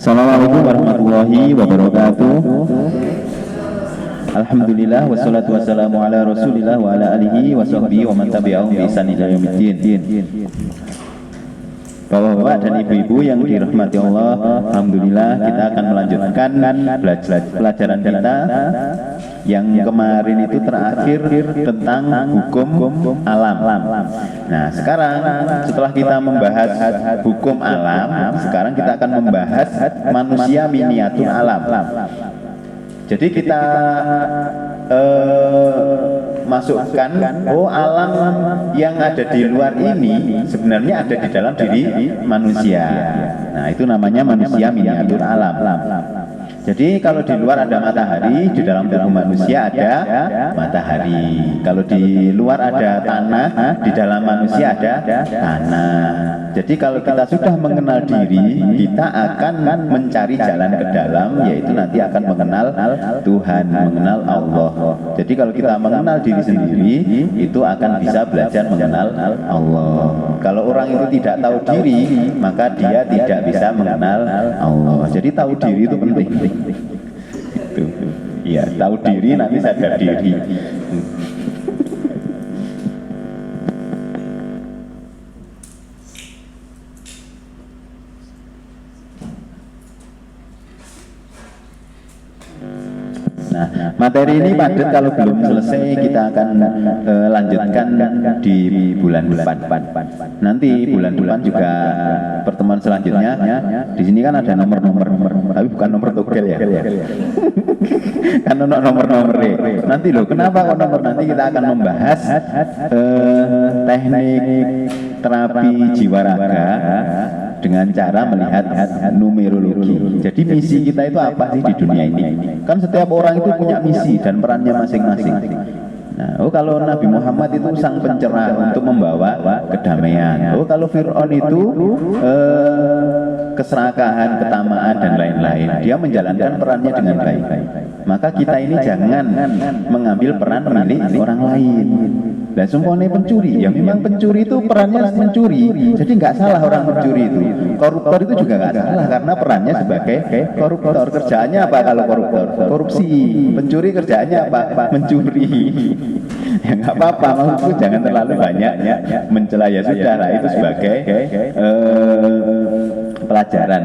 Assalamualaikum warahmatullahi wabarakatuh. Alhamdulillah wassalatu wassalamu ala Rasulillah wa ala alihi wa sahbihi wa man tabi'ahum bi ihsan ila yaumiddin. Bapak-bapak dan ibu-ibu yang dirahmati Allah, alhamdulillah kita akan melanjutkan pelajaran kita yang kemarin itu terakhir tentang hukum alam. Nah, sekarang setelah kita membahas hukum alam, sekarang kita akan membahas manusia miniatur alam. Jadi kita masukkan alam yang ada di luar ini sebenarnya ada di dalam diri manusia. Nah, itu namanya manusia miniatur alam. Jadi kalau di luar ada matahari, di dalam tubuh manusia ada matahari. Kalau di luar ada tanah, di dalam manusia ada tanah. Jadi kalau kita sudah mengenal diri, kita akan mencari jalan ke dalam, yaitu nanti akan mengenal Tuhan, mengenal Allah. Jadi kalau kita mengenal diri sendiri, itu akan bisa belajar mengenal Allah. Kalau orang itu tidak tahu diri, maka dia tidak bisa mengenal Allah. Jadi tahu diri itu penting. Itu. Ya, tahu diri nanti sadar diri. Nah, materi ini padat, kalau belum selesai kita akan lanjutkan di bulan depan. Nanti bulan depan juga pertemuan selanjutnya. Di sini kan ada nomor-nomor, tapi bukan nomor togel ya. Kan nomor-nomor. Nanti loh, kenapa kok nomor? Nanti kita akan membahas teknik terapi jiwa raga dengan cara melihat numerologi. Jadi misi kita itu apa sih di dunia ini? Kan setiap orang itu punya misi dan perannya masing-masing. Nah, kalau Nabi Muhammad itu sang pencerah untuk membawa kedamaian. Kalau Fir'aun itu keserakahan, ketamaan dan lain-lain. Dia menjalankan perannya dengan baik. Maka kita ini jangan mengambil peran milik orang lain. Dan semuanya pencuri, ya memang pencuri itu perannya mencuri. Jadi nggak salah orang mencuri itu. Koruptor itu juga nggak salah karena perannya sebagai koruptor. Kerjaannya apa kalau koruptor? Korupsi. Pencuri kerjaannya apa? Mencuri. Ya nggak apa-apa, maksudku jangan terlalu banyak mencela, ya sudah lah, itu sebagai pelajaran.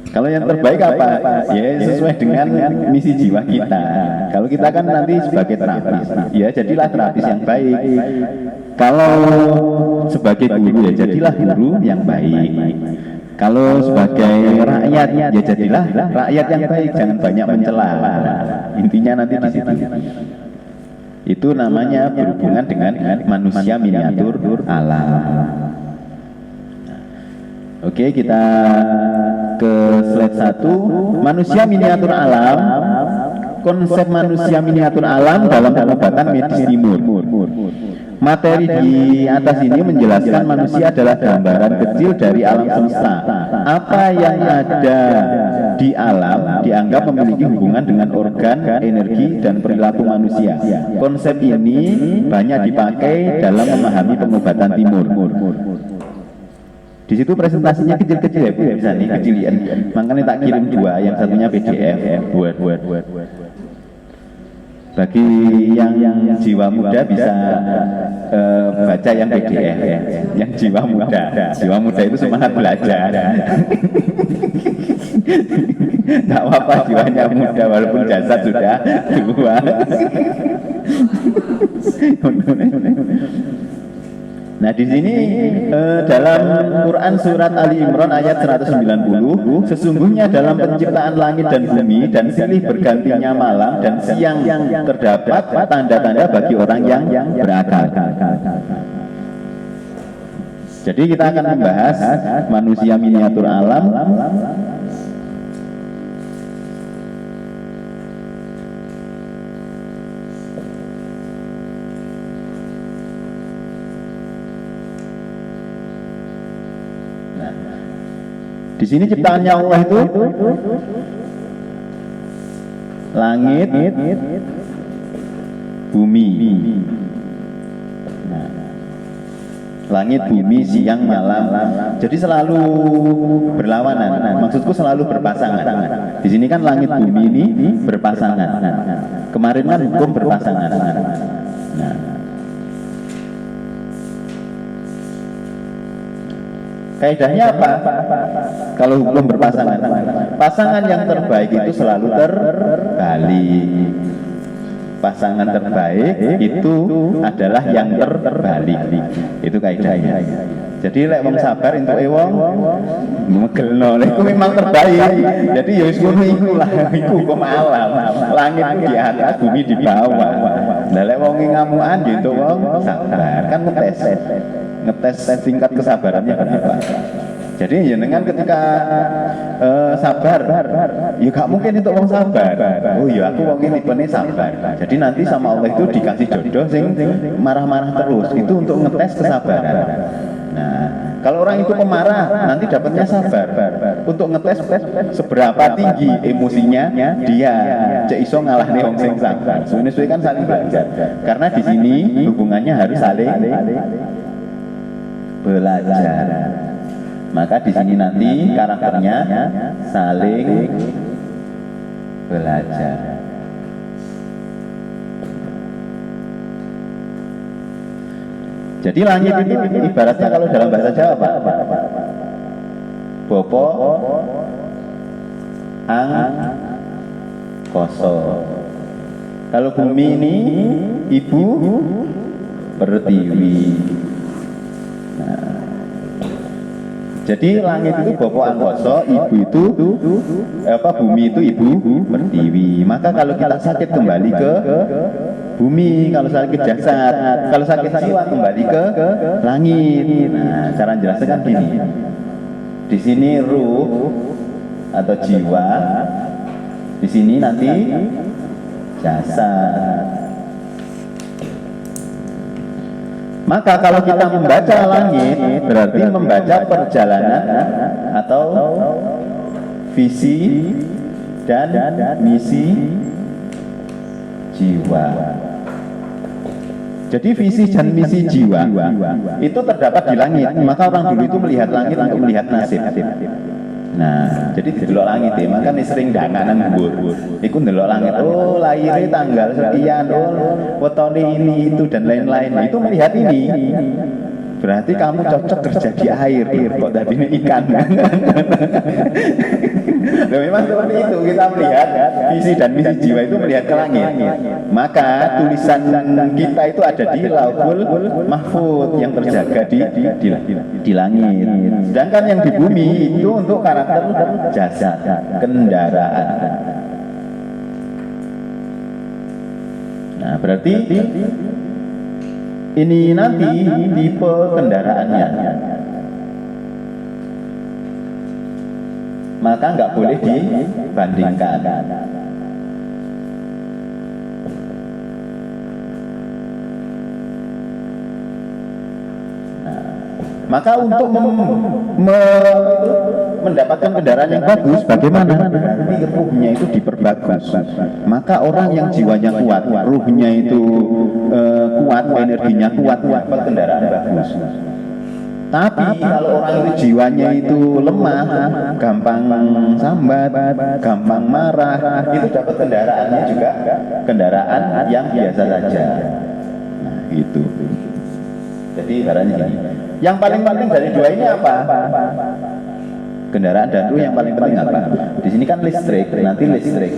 Kalau yang terbaik apa? Ya sesuai dengan misi jiwa kita. Kalau kita kan nanti sebagai terapis, ya jadilah terapis yang baik. Kalau sebagai guru, ya jadilah guru yang baik. Kalau sebagai rakyat, ya jadilah rakyat yang baik. Jangan banyak mencela. Intinya nanti di situ. Itu namanya berhubungan dengan manusia miniatur alam. Oke, kita ke slide 1. Manusia miniatur alam. Konsep manusia miniatur alam dalam pengobatan medis timur. Materi di atas ini menjelaskan manusia adalah gambaran kecil dari alam semesta. Apa yang ada di alam dianggap memiliki hubungan dengan organ, energi, dan perilaku manusia. Konsep ini banyak dipakai dalam memahami pengobatan timur. Di situ presentasinya kecil-kecil ya, Bu, bisa nih kecilian. Makanya tak kirim 2, yang satunya PDF buat. Bagi yang jiwa muda bisa baca yang PDF ya. Yang jiwa muda itu semangat belajar. Nggak apa-apa jiwanya muda walaupun jasad sudah tua. Nah, di sini dalam Quran surat Ali Imran ayat 190, sesungguhnya dalam penciptaan langit dan bumi dan silih bergantinya malam dan siang terdapat tanda-tanda bagi orang yang berakal. Jadi kita akan membahas manusia miniatur alam. Di sini ciptaannya Allah itu langit, bumi. Nah, Langit, bumi, siang, malam. Jadi selalu berlawanan. Maksudku selalu berpasangan. Di sini kan langit bumi ini berpasangan. Kemarin kan hukum berpasangan. Nah. Kaidahnya apa? Kalau hukum berpasangan, pasangan yang terbaik itu selalu terbalik. Pasangan terbaik itu adalah yang terbalik. Itu kaidahnya. Jadi lek wong sabar entuk wong megelno, iku memang terbaik. Jadi ya wis ngono iku lah, iku hukum alam. Langit di atas, bumi di bawah. Lah lek wong ngamukan ya entuk wong sabar, kan ngetes tingkat kesabarannya berapa. Jadi ya dengan ketika sabar, ya gak mungkin itu orang sabar. Oh ya aku wong ini tipene sabar. Jadi nanti sama Allah itu dikasih jodoh sing marah-marah terus. Itu untuk ngetes kesabaran. Nah, kalau orang itu pemarah, nanti dapatnya sabar. Untuk ngetes seberapa tinggi emosinya dia, cek iso ngalahne wong sing sabar. Sebenarnya kan saling belajar. Karena di sini hubungannya harus saling belajar. Maka di sini nanti karakternya saling belajar. Jadi langit itu ibaratnya kalau dalam bahasa Jawa apa? Bopo, koso. Kalau bumi ini ibu pertiwi. Nah, jadi langit itu bopo angkoso, ibu itu bumi itu ibu pertiwi. Maka kalau kita sakit kembali ke bumi, kalau sakit jasad, kalau sakit jiwa kembali ke langit. Nah, cara jelaskan gini. Di sini ruh atau jiwa, di sini nanti jasad. Maka kalau kita membaca langit, berarti membaca perjalanan atau visi dan misi jiwa. Jadi visi dan misi jiwa itu terdapat di langit. Maka orang dulu itu melihat langit untuk melihat nasib. Nah, jadi delok langit ya, maka nih sering danganan ngubur. Iku delok langit, oh lahirnya tanggal sekian, oh wetone ini itu dan lain-lain. Itu melihat ini. Berarti kamu cocok kerja di air, kok tadi ini ikan. Loh, memang seperti itu kita melihat visi dan misi jiwa itu melihat ke langit. Maka tulisan kita itu ada di Lauhul Mahfuz yang terjaga di langit. Sedangkan yang di bumi itu untuk karakter jasad, kendaraan. Nah, berarti ini nanti tipe kendaraannya. Maka nggak boleh dibandingkan. Maka untuk mendapatkan kendaraan yang bagus, bagaimana? Ruhnya itu diperbagus. Maka orang yang jiwanya kuat, ruhnya itu kuat, energinya kuat, dapat kendaraan bagus. Tapi kalau orang itu jiwanya itu lemah, gampang sambat, gampang marah, itu dapat kendaraannya juga kendaraan yang biasa saja. Nah, gitu. Jadi ibaratnya gini. Yang paling penting dari dua ini apa? Kendaraan dan ruh yang paling penting apa? Di sini kan listrik, nanti listrik.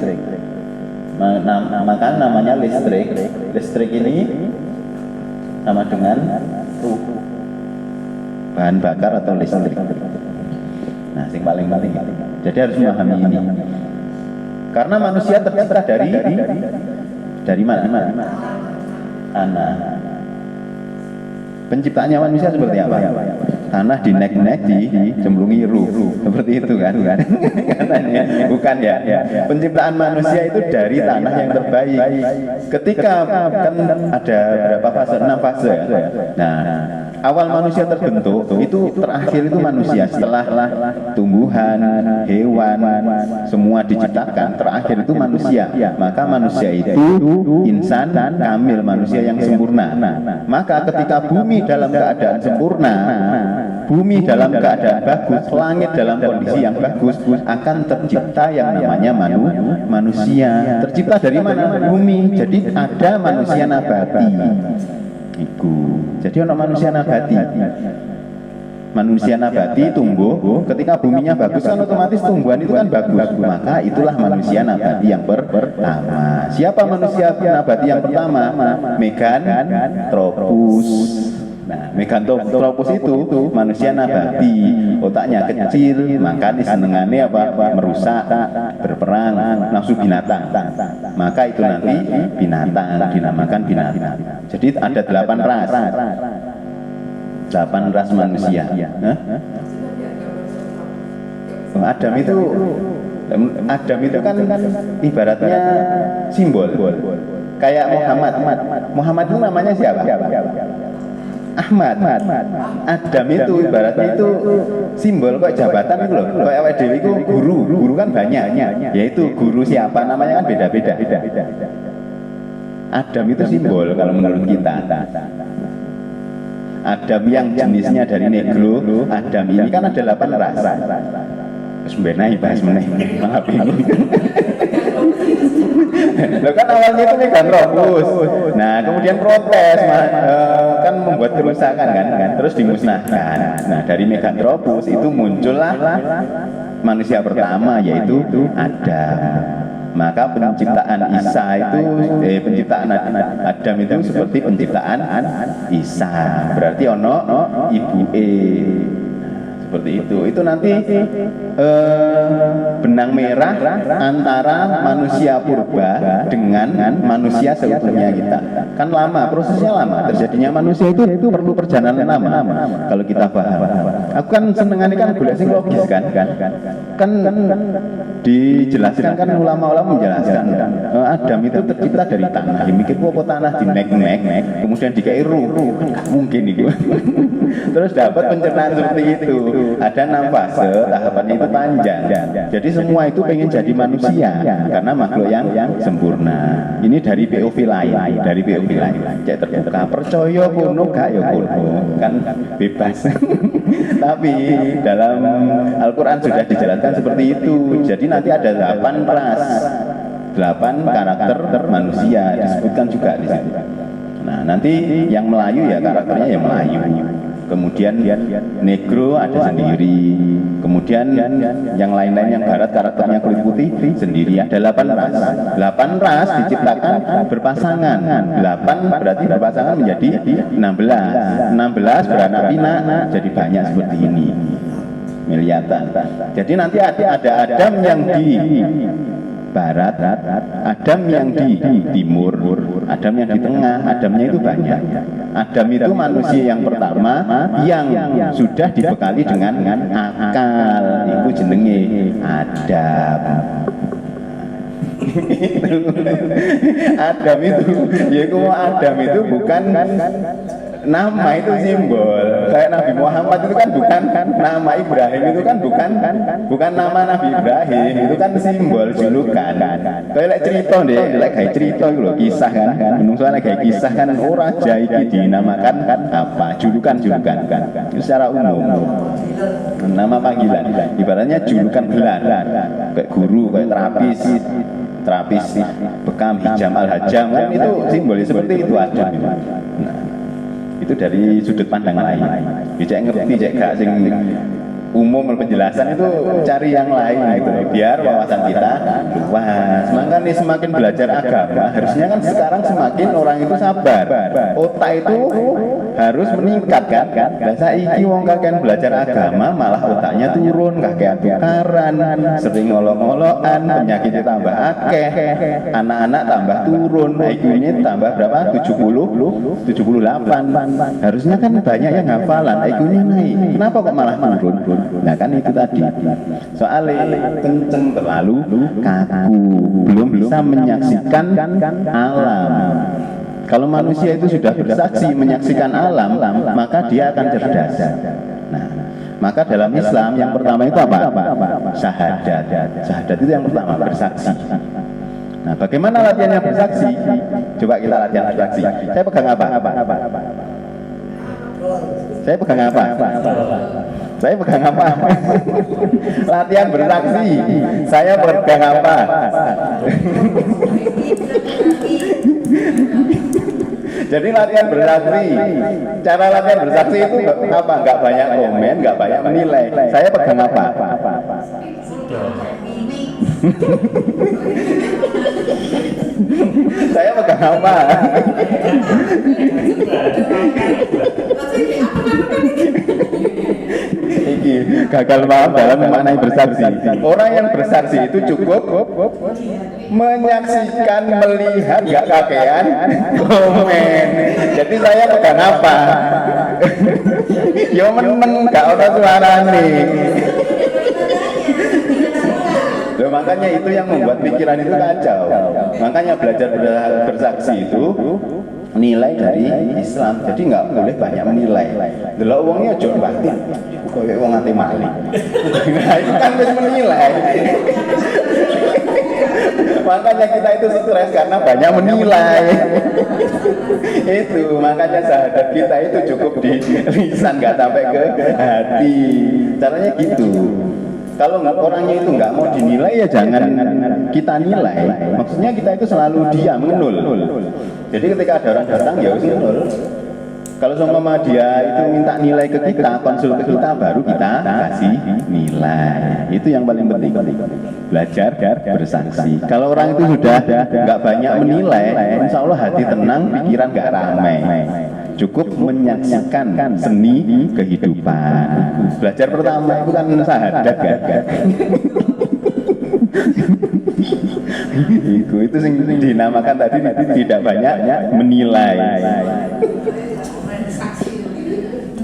Maka namanya listrik. Listrik ini sama dengan ruh, bahan bakar atau listrik. Nah, yang paling penting. Jadi harus memahami ini. Karena manusia tercipta dari mana? Tanah. Penciptaannya manusia seperti apa? Tanah dinek-nek, dicemplungi ruh. Seperti itu kan? Katanya, bukan ya? Penciptaan manusia itu dari tanah yang terbaik. Ketika kan ada berapa fase? 6 fase ya? Nah, awal manusia terbentuk itu terakhir itu manusia. Setelah tumbuhan, hewan, semua diciptakan, terakhir itu manusia. Maka manusia itu insan kamil, manusia yang sempurna. Maka ketika bumi dalam keadaan sempurna, bumi dalam keadaan bagus, langit dalam kondisi yang bagus, akan tercipta yang namanya manusia. Tercipta dari mana? Bumi. Jadi ada manusia nabati. Jadi ono manusia nabati. Manusia nabati tumbuh ketika buminya bagus kan otomatis tumbuhan itu kan bagus. Maka itulah manusia nabati yang pertama. Siapa manusia nabati yang pertama? Meganthropus. Nah, Meganthropus itu manusia nabati, otaknya kecil, makanya senengannya apa? Merusak, berperang, nafsu binatang. Maka itu nanti binatang, dinamakan binatang. Jadi ada 8 ras. 8 ras manusia. Adam itu kan ibaratnya simbol. Kayak Muhammad itu namanya siapa? Ahmad. Adam itu ibaratnya itu simbol, kok jabatan itu loh. Kok awake dhewe itu guru kan banyak. Yaitu guru siapa namanya kan beda-beda. Adam itu simbol kalau menurut kita. Adam yang jenisnya dari negro, Adam ini kan ada 8 ras. Sebenarnya bahas meneh. Maaf ini. Loh kan awalnya itu Meganthropus. Nah, kemudian protes kan membuat kerusakan kan, terus dimusnahkan. Nah, dari Meganthropus itu muncullah manusia pertama yaitu Adam. Maka penciptaan Isa itu penciptaan Adam itu seperti penciptaan Isa. Berarti ono ibuke. Seperti itu nanti benang merah antara manusia purba dengan manusia seutuhnya kita. Kan lama, prosesnya lama. Terjadinya manusia itu perlu perjalanan lama. Kalau kita paham. Aku kan senengannya kan golek sing logis kan dijelaskan kan ulama-ulama menjelaskan Adam itu tercipta dari tanah. Ya mikir apa tanah dinek-nek kemudian dikai ruh. Mungkin itu. Terus dapat pencernaan seperti itu. Ada 6 fase, tahapannya itu panjang. Jadi semua itu pengen jadi manusia karena makhluk yang sempurna. Ini dari POV lain, Cek terbuka, percaya kuno gak ya kuno, kan bebas. Tapi dalam Al-Quran sudah dijelaskan seperti itu. Jadi nanti ada 8 ras, 8 karakter manusia disebutkan juga di situ. Nah nanti yang Melayu ya karakternya yang Melayu. Kemudian negro ada sendiri. Kemudian yang lain-lain yang barat karakternya kulit putih sendiri. Ada 8 ras. 8 ras diciptakan berpasangan. 8 berarti berpasangan menjadi 16. 16 beranak pinak jadi banyak seperti ini. Miliatan. Jadi nanti ada Adam yang di barat, Adam yang di timur, Adam yang di tengah, Adamnya itu banyak. Adam itu manusia yang pertama yang sudah dibekali dengan akal, itu jenenge Adam. Adam itu bukan nama, itu simbol. Kayak Nabi Muhammad itu kan bukan nama, Ibrahim itu kan bukan nama Nabi Ibrahim, itu kan simbol, julukan. Kayak cerita deh, kayak cerita itu loh, kisah kan. Soalnya kayak kisah kan orang jaiki dinamakan apa? Julukan kan. Itu secara umum. Nama panggilan. Ibaratnya julukan gelar. Kayak guru, kayak terapis, bekam, hijam, al-hajam kan itu simbolnya seperti itu ada. Nah, itu dari sudut pandang lain. Cek ngerti, cek gak sing umum penjelasan itu cari yang lain gitu, biar wawasan kita luas. Makanya semakin belajar agama harusnya kan sekarang semakin orang itu sabar, otak itu harus meningkat kan. Biasa iki wong kakean belajar agama malah otaknya turun, kakean tukaran, sering ngolok-ngolokan, penyakitnya tambah akeh, anak-anak tambah turun, IQ-nya tambah berapa? 78. Harusnya kan banyak yang hafalan, IQ-nya naik. Kenapa kok malah turun? Nah kan itu tadi, soalnya kenceng terlalu kaku, belum bisa menyaksikan alam. Kalau manusia itu sudah bersaksi menyaksikan alam, maka dia akan cerdas. Nah, maka dalam Islam yang pertama itu apa? Syahadat. Syahadat itu yang pertama, bersaksi. Nah, bagaimana latihannya bersaksi? Coba kita latihan bersaksi. Saya pegang apa? Saya pegang apa? Saya pegang apa? Latihan bersaksi. Saya pegang apa? Jadi latihan bersaksi. Cara latihan bersaksi itu apa? Enggak banyak komen, enggak banyak menilai. Saya pegang apa? Saya pegang apa? Iki gagal paham dalam memaknai bersaksi. Orang yang bersaksi itu cukup menyaksikan, melihat, gak kakean, komen. Jadi saya pegang apa? Yo men gak ada suara nih. Loh, makanya itu yang membuat pikiran itu kacau. Makanya belajar bersaksi itu nilai dari Islam. Jadi nggak boleh banyak menilai. Delok wongnya aja batin. Koyo wong ati mali. Nah, itu kan wis menilai. Makanya kita itu stres karena banyak menilai. Itu makanya syahadat kita itu cukup di lisan, nggak sampai ke hati. Caranya gitu. Kalau orangnya itu nggak mau dinilai ya jangan kita nilai. Maksudnya kita itu selalu diam, nul. Jadi ketika ada orang datang ya wis nul. Kalau sama dia itu minta nilai ke kita, konsul ke kita, baru kita kasih nilai. Itu yang paling penting. Belajar bersaksi. Kalau orang itu sudah nggak banyak menilai, insya Allah hati tenang, pikiran nggak ramai. Cukup menyaksikan seni kehidupan. Belajar pertama itu kan syahadat kan. itu sing dinamakan tadi tidak banyak menilai.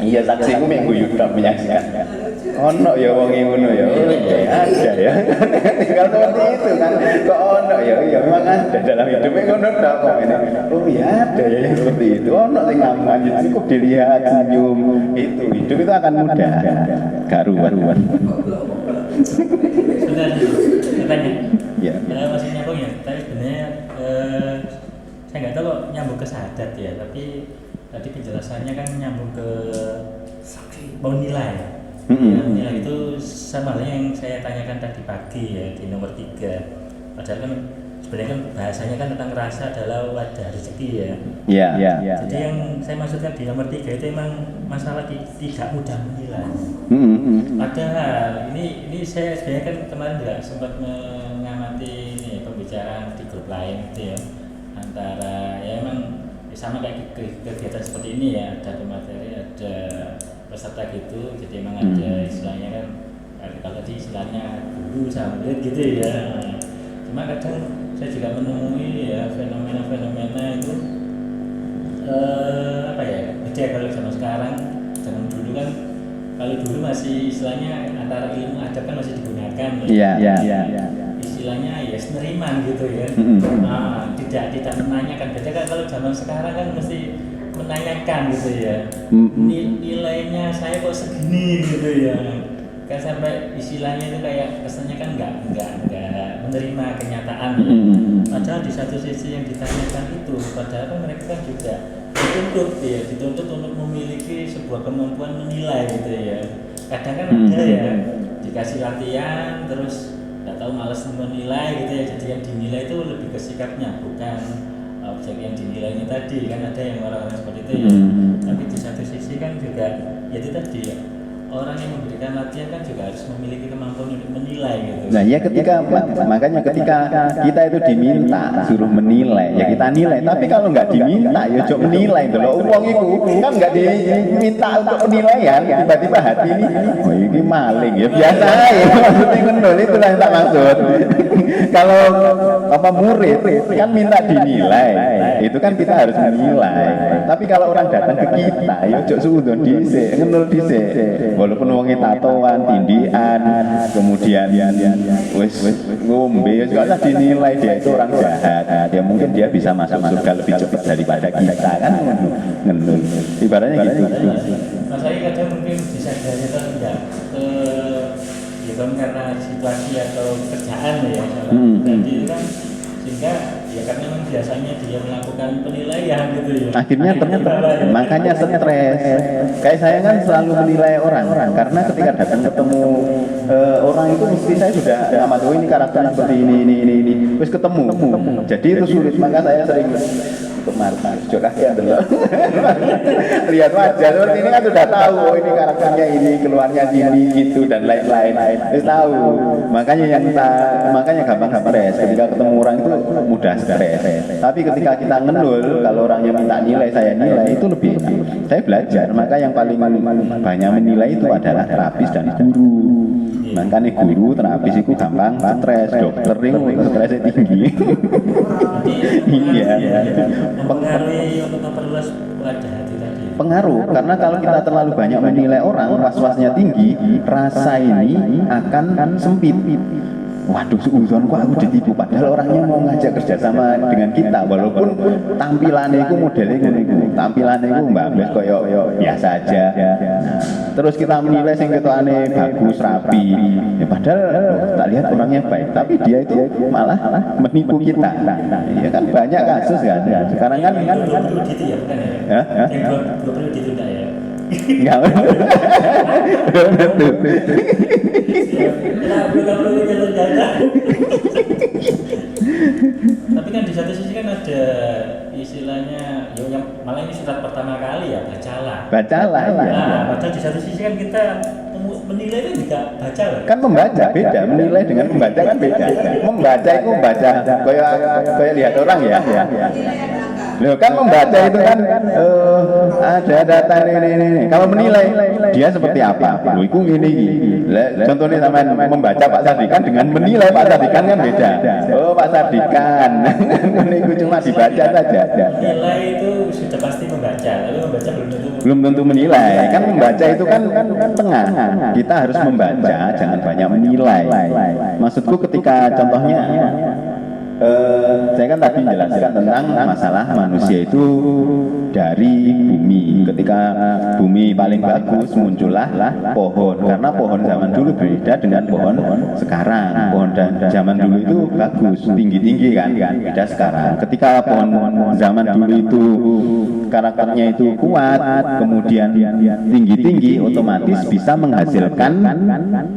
Iya, saksi ku minggu yuda menyaksikan. Ono ya wong ngono ya. Ada ya. Tinggal seperti itu kan. Kok ono ya? Ya memang ada dalam hidupnya ngono tok kok ini. Oh ya ada ya yang seperti itu. Ono sing ngaman cukup dilihat senyum. Itu hidup itu akan mudah. Gak ruan-ruan. Sebenarnya. Ya. Masih nyambung ya. Tapi sebenarnya saya nggak tahu kok nyambung ke syahadat ya. Tapi tadi penjelasannya kan nyambung ke menilai. Nilai itu sama halnya yang saya tanyakan tadi pagi ya di nomor 3. Padahal kan sebenarnya kan bahasanya kan tentang rasa adalah wadah rezeki ya. Iya. Jadi yang saya maksudkan di nomor 3 itu emang masalah tidak mudah menilai. Padahal ini saya sebenarnya kan kemarin juga sempat mengamati ini pembicaraan di grup lain itu ya, antara ya emang sama kayak kegiatan seperti ini ya, ada pemateri, ada peserta gitu, jadi emang ada istilahnya kan, kalau tadi istilahnya guru sama murid gitu ya. Cuma kadang saya juga menemui ya fenomena-fenomena itu apa ya, beda kalau zaman sekarang. Zaman dulu kan, kalau dulu masih istilahnya antara ilmu adab kan masih digunakan. Iya. Istilahnya ya seneriman gitu ya. Tidak menanyakan. Beda kan kalau zaman sekarang kan mesti menanyakan gitu ya. Nilainya saya kok segini gitu ya. Kan sampai istilahnya itu kayak kesannya kan enggak menerima kenyataan ya. Padahal di satu sisi yang ditanyakan itu, padahal kan mereka kan juga dituntut untuk memiliki sebuah kemampuan menilai gitu ya. Kadang kan ada ya dikasih latihan terus nggak tahu malas menilai gitu ya. Jadi yang dinilai itu lebih ke sikapnya, bukan objek yang dinilainya tadi. Kan ada yang orang-orang seperti itu ya. Tapi di satu sisi kan juga ya itu tadi ya, orang yang memberikan latihan kan juga harus memiliki kemampuan untuk menilai gitu. Nah ya makanya ketika kita itu diminta suruh menilai, ya kita nilai. Tapi kalau nggak diminta ya coba menilai dulu. Uang itu kan nggak diminta untuk penilaian, tiba-tiba hati ini, oh ini maling ya biasa ya. Maksudnya menol itulah yang tak maksud. Kalau apa murid kan minta dinilai, itu kan kita harus menilai. Tapi kalau orang datang ke kita, ya coba suudon dhisik, ngenul dhisik. walaupun wonge tatoan, tindian, kemudian wis ngombe, wis gak usah dinilai dia itu orang jahat. Ya mungkin dia bisa masuk surga lebih cepat daripada kita kan. Ngenun. Ibaratnya gitu. Mas saya kadang mungkin bisa dari itu enggak ya kan karena situasi atau kerjaan ya. Jadi itu kan sehingga ya karena memang biasanya dia melakukan penilaian gitu ya. Akhirnya makanya stres. Kayak saya kan selalu menilai orang karena ketika datang ketemu orang itu mesti saya sudah amat oh ini karakternya seperti ini. Terus ketemu. Jadi itu sulit, maka saya sering untuk marah juga kasihan dulu. Lihat wajah seperti ini kan sudah tahu oh ini karakternya ini, keluarnya sini gitu dan lain-lain. Terus tahu. Makanya gampang stres. Ketika ketemu orang itu mudah stres. Tapi ketika kita ngenul, kalau orangnya minta nilai, saya nilai itu lebih enak. Saya belajar, maka yang paling banyak menilai itu adalah terapis dan guru. Makanya guru, terapis itu gampang stres, dokter itu stresnya tinggi. Iya. Mempengaruhi untuk memperluas wajah hati tadi. Pengaruh, karena kalau kita terlalu banyak menilai orang, was-wasnya tinggi, rasa ini akan sempit. Waduh, seuzon kok aku ditipu, padahal orangnya mau ngajak kerjasama dengan kita, walaupun tampilannya itu modelnya itu, tampilannya itu mbak Bes koyo biasa aja. Terus kita menilai yang ketokane bagus, rapi, ya padahal tak lihat orangnya baik, tapi dia itu malah menipu kita. Ya kan banyak kasus kan. Sekarang kan perlu gitu ya, bukan ya? Yang perlu ditunda ya. Enggak. Tapi kan di satu sisi kan ada istilahnya yang malah ini surat pertama kali ya bacalah. Nah, padahal di satu sisi kan kita menilai itu juga baca loh. Kan membaca beda, menilai dengan membaca kan beda. Membaca itu membaca kayak lihat orang ya. Loh kan membaca itu kan ada data ini. Kalau menilai dia seperti apa? Loh itu ini. Contohnya sama membaca Pak Sardikan dengan menilai Pak Sardikan kan beda. Oh Pak Sardikan, itu cuma dibaca saja. Menilai itu sudah pasti membaca, tapi membaca belum tentu menilai. Kan membaca itu kan tengah. Kita harus membaca, jangan banyak menilai. Maksudku ketika contohnya saya kan tadi menjelaskan tentang masalah manusia itu dari bumi. Ketika bumi paling bagus muncullah pohon, karena pohon zaman dulu beda dengan pohon sekarang. Pohon zaman dulu itu bagus, tinggi-tinggi kan, beda sekarang. Ketika pohon zaman dulu itu karakternya itu kuat, kemudian tinggi-tinggi, otomatis bisa menghasilkan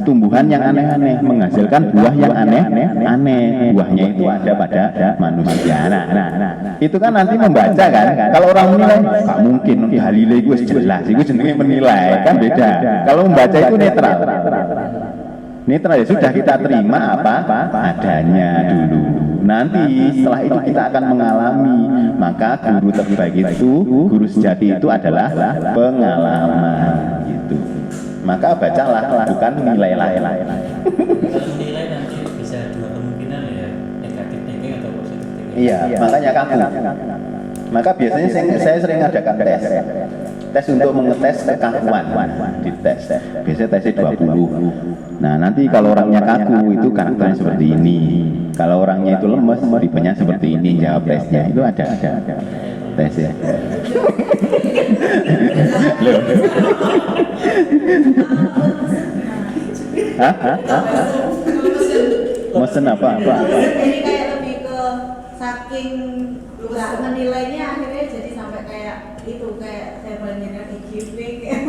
tumbuhan yang aneh-aneh, menghasilkan buah yang aneh-aneh. Buahnya itu ada pada manusia. Nah, itu kan nanti membaca kan. Kalau orang menilai, nggak mungkin. Dalile itu jelas, itu jenenge menilai kan beda. Kalau membaca itu netral. Netral ya sudah kita terima apa adanya dulu. Nanti setelah itu kita akan mengalami. Maka guru terbaik itu, guru sejati itu adalah pengalaman gitu. Maka bacalah, bukan nilailah. Kalau menilai nanti bisa dua kemungkinan ya, negatif thinking atau positif thinking. Iya, makanya kaku. Maka biasanya saya sering adakan tes untuk mengetes kekakuan, dites. Biasanya tesnya 20. Nah, nanti kalau orangnya kaku itu karakternya seperti ini. Kalau orangnya itu lemes, tipenya seperti ini. Jawab tesnya itu ada tesnya. Loh. Mesen apa? Jadi kayak lebih ke saking nggak menilainya akhirnya jadi sampai kayak itu kayak saya bandingkan IGP kayak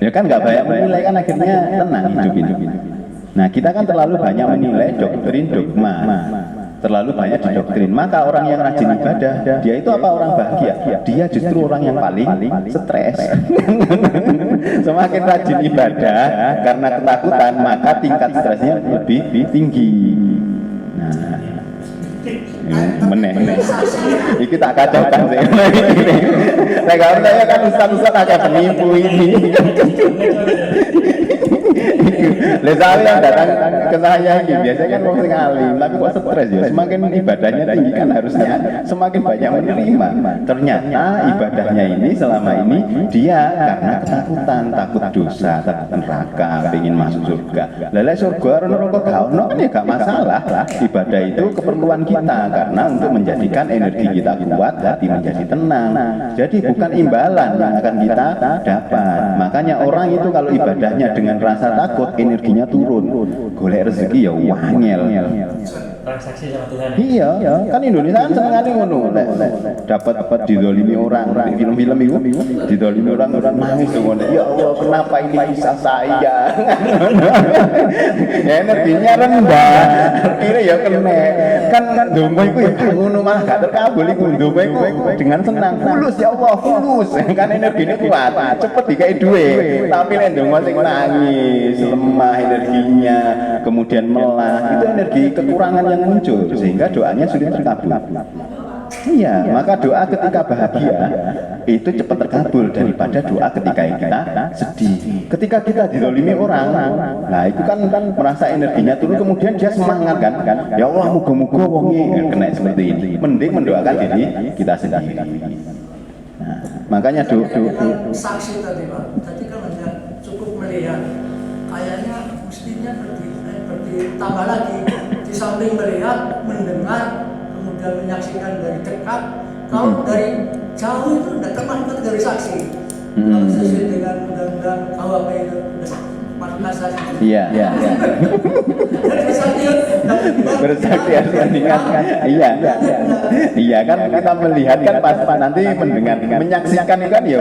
ya kan nggak banyak menilai kan akhirnya tenang hidup. Nah kita kan terlalu banyak menilai doktrin dogma, terlalu banyak didoktrin. Maka orang yang rajin ibadah, dia itu apa orang bahagia? Dia justru orang yang paling stres. Semakin rajin ibadah karena ketakutan, maka tingkat stresnya lebih tinggi. Nah, meneh. Iki tak kacaukan sih. Nah, kalau saya kan ustaz agak penipu ini. Lah saya datang ke saya ini biasanya kan wong sing alim, tapi kok stres ya. Semakin ibadahnya tinggi kan harusnya semakin banyak menerima. Ternyata ibadahnya ini selama ini dia karena ketakutan, takut dosa, takut neraka, ingin masuk surga. Lah lek surga ora neraka gak ono kan ya gak masalah. Ibadah itu keperluan kita karena untuk menjadikan energi kita kuat, hati menjadi tenang. Jadi bukan imbalan yang akan kita dapat. Makanya orang itu kalau ibadahnya dengan rasa takut, energinya turun. Golek rezeki ya wangel. Transaksi sama Tuhan. Iya, kan Indonesia kan senengane ngono. Dapat didolimi orang di film-film itu, didolimi orang nangis tuh ngono. Ya Allah, kenapa ini bisa saya? Ya energinya rendah. Kira ya kene. Kan ndonga iku ya ngono mah gak terkabul iku. Ndonga iku dengan senang, fulus ya Allah, fulus. Kan energinya kuat, cepet dikai duit. Tapi nek ndonga sing nangis, lemah energinya, kemudian melah, itu energi kekurangan yang muncul sehingga doanya sulit terkabul. Iya, maka doa ketika bahagia itu cepat terkabul daripada doa ketika kita sedih. Ketika kita dizalimi orang, nah itu kan merasa energinya turun, kemudian dia semangat kan, ya Allah muga-muga wonge kena seperti ini. Mending mendoakan diri kita sendiri. Nah, makanya saksi tadi Pak, tadi kan hanya cukup melihat, kayaknya mestinya bertambah lagi. Di samping melihat, mendengar, kemudian menyaksikan dari dekat, kalau dari jauh itu tidak termasuk dari saksi. Kalau sesuai dengan undang-undang KUHP itu saksi. Iya. Bersaksi harus mendengarkan. Iya kan kita melihat kan pas nanti mendengar, menyaksikan itu kan ya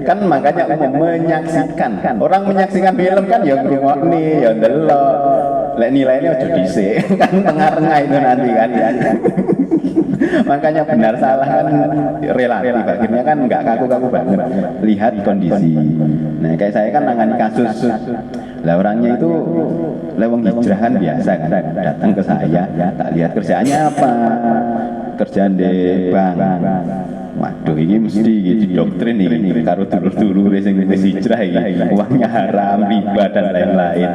kan makanya menyaksikan. Orang menyaksikan film kan ya ngrungokne, ya ndelok. Lek nilainya aja dhisik, kan tengah-tengah itu nanti kan. Makanya benar salah kan relatif, akhirnya kan nggak kaku-kaku banget. Lihat kondisi. Nah kayak saya kan nangani kasus, lah orangnya itu leweng hijrah kan biasa kan, datang ke saya, tak lihat kerjaannya apa, kerjaan di bank. Waduh, ini mesti gitu doktrin ini karo dulur-dulur sing wis hijrah iki, uangnya haram, riba dan lain-lain.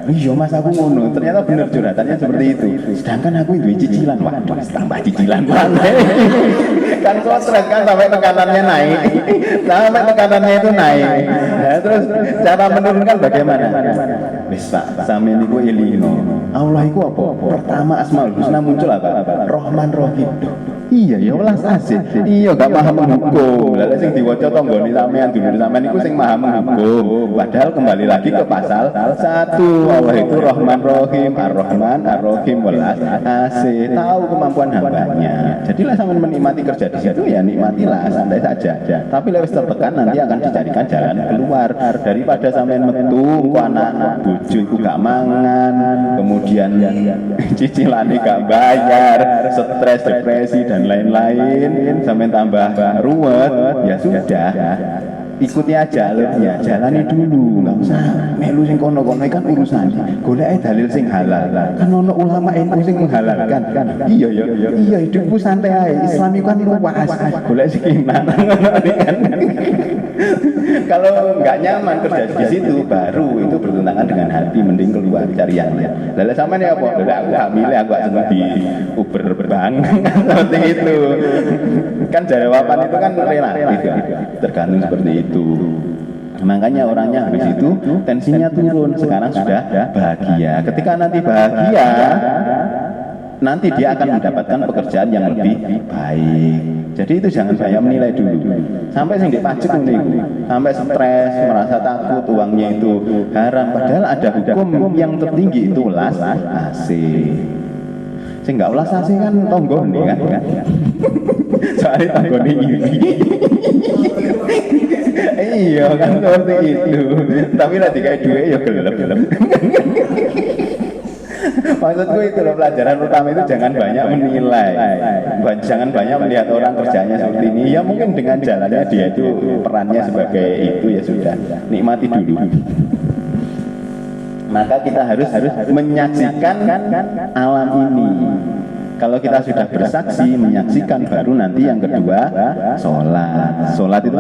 Iya Mas aku ngono, ternyata bener curhatannya seperti itu. Sedangkan aku duwe cicilan, waduh tambah cicilan banget. Kan stres kan sampai tekanannya naik. Sampai tekanannya itu naik. Nah, terus cara menurunkan bagaimana? Wis Pak, sampeyan niku elingo. Allah iku apa? Pertama Asmaul Husna muncul apa? Rahman Rahim. Iya ya welas asih. Iya gak paham menghukum. Lah sing diwaca tanggane sampean dulur sampean iku sing maha menghukum. Padahal kembali lagi ke pasal 1. Allah itu Rahman Rahim, Ar-Rahman Ar-Rahim welas asih. Tahu kemampuan hambanya. Jadilah sampean menikmati kerja di situ ya nikmatilah santai saja. Tapi lewat tertekan nanti akan dicarikan jalan keluar daripada sampean metu ku anak bojo iku gak mangan, kemudian cicilane gak bayar, stres, depresi dan lain-lain, sampai tambah ruwet, ya sudah, ikuti aja alurnya, jalani dulu, nggak usah melu sing kono-kono kan urusan, golek dalil sing halal, kan ono ulama NU sing menghalalkan, kan, iya hidupku santai aja, Islam itu kan luas, golek sekiman, kalau nggak nyaman kerja di situ, baru itu bertentangan dengan hati, mending keluar cari yang lain. Lalu sama nih apa? Udah aku hamil, aku seneng di Uber Bank, seperti itu. Kan jawaban itu kan relatif, tergantung seperti itu. Makanya orangnya habis itu tensinya turun. Sekarang sudah bahagia. Ketika nanti bahagia, nanti dia akan mendapatkan pekerjaan yang lebih baik. Jadi itu jangan banyak menilai dulu. Sampai sing dipajak niku, sampai stres, merasa takut uangnya itu haram. Padahal ada hukum yang tertinggi itu ulas asih. Sing enggak ulas asih kan tonggone kan. Soalnya tonggone ini. Iya kan seperti itu. Tapi lah dikai duit ya gelem-gelem. Maksudku itu loh, pelajaran utama itu jangan banyak menilai, jangan banyak melihat orang kerjanya seperti ini. Ya mungkin dengan jalannya dia itu perannya sebagai itu ya sudah, nikmati dulu. Maka kita harus menyaksikan alam ini. Kalau kita sudah bersaksi menyaksikan, baru nanti yang kedua sholat. Sholat itu kan